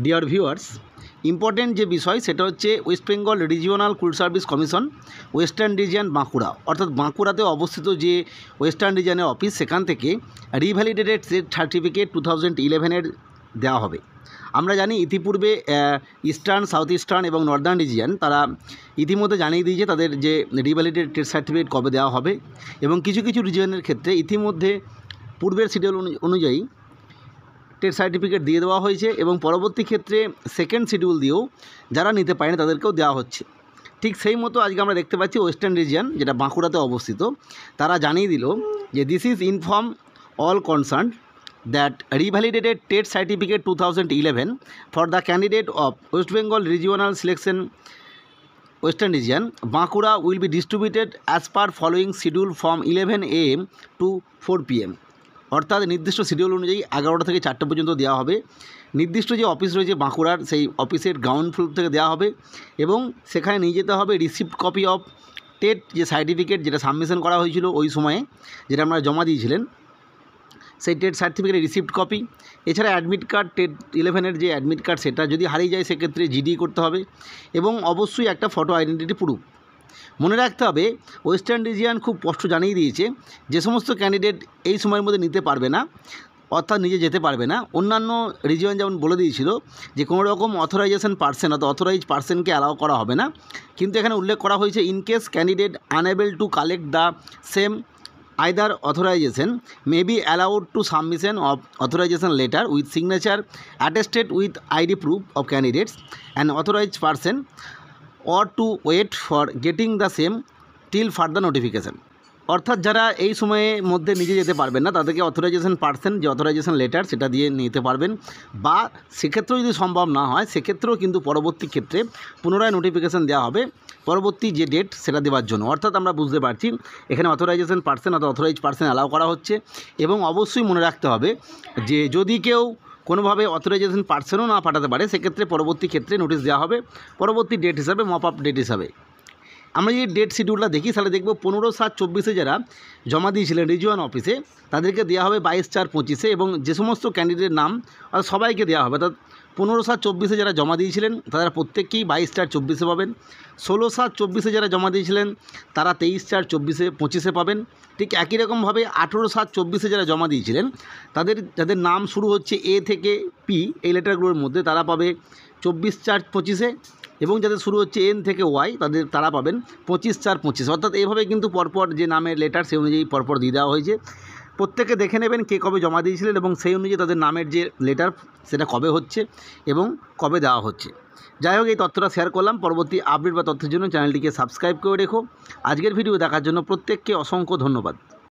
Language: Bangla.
ডিয়ার ভিউয়ার্স, ইম্পর্টেন্ট যে বিষয় সেটা হচ্ছে West Bengal regional school service commission western region Bankura, অর্থাৎ বাঁকুড়াতে অবস্থিত যে ওয়েস্টার্ন রিজিয়নের অফিস, সেখান থেকে রিভ্যালিডেটেড স্টেট সার্টিফিকেট 2011 দেওয়া হবে। আমরা জানি ইতিপূর্বে ইস্টার্ন, সাউথ ইস্টার্ন এবং নর্দার্ন রিজিয়ন তারা ইতিমধ্যে জানিয়ে দিয়েছে তাদের যে রিভ্যালিডেটেড স্টেট সার্টিফিকেট কবে দেওয়া হবে, এবং কিছু কিছু রিজিয়নের ক্ষেত্রে ইতিমধ্যে পূর্বের শিডিউল অনুযায়ী টেট সার্টিফিকেট দিয়ে দেওয়া হয়েছে, এবং পরবর্তী ক্ষেত্রে সেকেন্ড শিডিউল দিয়েও যারা নিতে পারেন তাদেরকেও দেওয়া হচ্ছে। ঠিক সেই মতো আজকে আমরা দেখতে পাচ্ছি ওয়েস্টার্ন রিজিয়ন, যেটা বাঁকুড়াতে অবস্থিত, তারা জানিয়ে দিল যে this is inform all concern that revalidated TET certificate 2011 for the candidate of West Bengal regional selection western region Bankura will be distributed as per following schedule from 11 AM to 4 PM। অর্থাৎ নির্দিষ্ট শিডিউল অনুযায়ী 11টা থেকে 4টে পর্যন্ত দেওয়া হবে। নির্দিষ্ট যে অফিস রয়েছে বাঁকুড়ার, সেই অফিসের গ্রাউন্ড ফ্লোর থেকে দেওয়া হবে, এবং সেখানে নিয়ে যেতে হবে রিসিপ্ট কপি অফ টেট যে সার্টিফিকেট যেটা সাবমিশন করা হয়েছিল ওই সময়ে, যেটা আপনারা জমা দিয়েছিলেন, সেই টেট সার্টিফিকেটের রিসিপ্ট কপি। এছাড়া অ্যাডমিট কার্ড, টেট 11-এর যে অ্যাডমিট কার্ড সেটা যদি হারিয়ে যায় সেক্ষেত্রে জিডি করতে হবে, এবং অবশ্যই একটা ফটো আইডেন্টিটি প্রুফ। মনে রাখতে হবে ওয়েস্টার্ন রিজিয়ন খুব স্পষ্ট জানিয়ে দিয়েছে যে সমস্ত ক্যান্ডিডেট এই সময়ের মধ্যে নিতে পারবে না, অর্থাৎ নিজে যেতে পারবে না। অন্যান্য রিজিয়ন যেমন বলে দিয়েছিল যে কোনো রকম অথরাইজেশন পার্সন অর্থাৎ অথরাইজ পার্সনকে অ্যালাউ করা হবে না, কিন্তু এখানে উল্লেখ করা হয়েছে in case candidate unable to collect the same either authorization may be allowed to submission of authorization letter with signature attested with ID proof of candidates and authorized person, or to wait for getting the same till further notification। অর্থাৎ যারা এই সময়ের মধ্যে নিজে যেতে পারবেন না তাদেরকে অথরাইজেশন পার্সন যে অথরাইজেশন লেটার সেটা দিয়ে নিতে পারবেন, বা সেক্ষেত্রেও যদি সম্ভব না হয় সেক্ষেত্রেও কিন্তু পরবর্তী ক্ষেত্রে পুনরায় নোটিফিকেশান দেওয়া হবে পরবর্তী যে ডেট সেটা দেওয়ার জন্য। অর্থাৎ আমরা বুঝতে পারছি এখানে অথরাইজেশন পার্সন অথবা অথরাইজ পার্সন অ্যালাউ করা হচ্ছে, এবং অবশ্যই মনে রাখতে হবে যে যদি কেউ কোনোভাবে অথরাইজেশন পার্সনও না পাঠাতে পারে সেক্ষেত্রে পরবর্তী ক্ষেত্রে নোটিশ দেওয়া হবে পরবর্তী ডেট হিসাবে, মপ আপ ডেট হিসাবে। আমরা যদি ডেট শিডিউলটা দেখি তাহলে দেখব 15/7/24 যারা জমা দিয়েছিলেন রিজিওন অফিসে তাদেরকে দেওয়া হবে 22/4/25, এবং যে সমস্ত ক্যান্ডিডেটের নাম সবাইকে দেওয়া হবে, অর্থাৎ 15/7/24 যারা জমা দিয়েছিলেন তারা প্রত্যেককেই 22/4/24 পাবেন। 16/7/24 যারা জমা দিয়েছিলেন তারা 23/4/25 পাবেন। ঠিক একই রকমভাবে 18/7/24 যারা জমা দিয়েছিলেন যাদের নাম শুরু হচ্ছে এ থেকে পি এই লেটারগুলোর মধ্যে তারা পাবে 24/4/25, এবং যাদের শুরু হচ্ছে এন থেকে ওয়াই তারা পাবেন 25/4/25। অর্থাৎ এইভাবে কিন্তু পরপর যে নামের লেটার সেই অনুযায়ী পরপর দিয়ে দেওয়া হয়েছে। প্রত্যেকে দেখে নেবেন কে কবে জমা দিয়েছিলেন, এবং সেই অনুযায়ী তাদের নামের যে লেটার সেটা কবে হচ্ছে এবং কবে দেওয়া হচ্ছে। যাই হোক, এই তথ্যটা শেয়ার করলাম। পরবর্তী আপডেট বা তথ্যের জন্য চ্যানেলটিকে সাবস্ক্রাইব করে রেখো। আজকের ভিডিও দেখার জন্য প্রত্যেককে অসংখ্য ধন্যবাদ।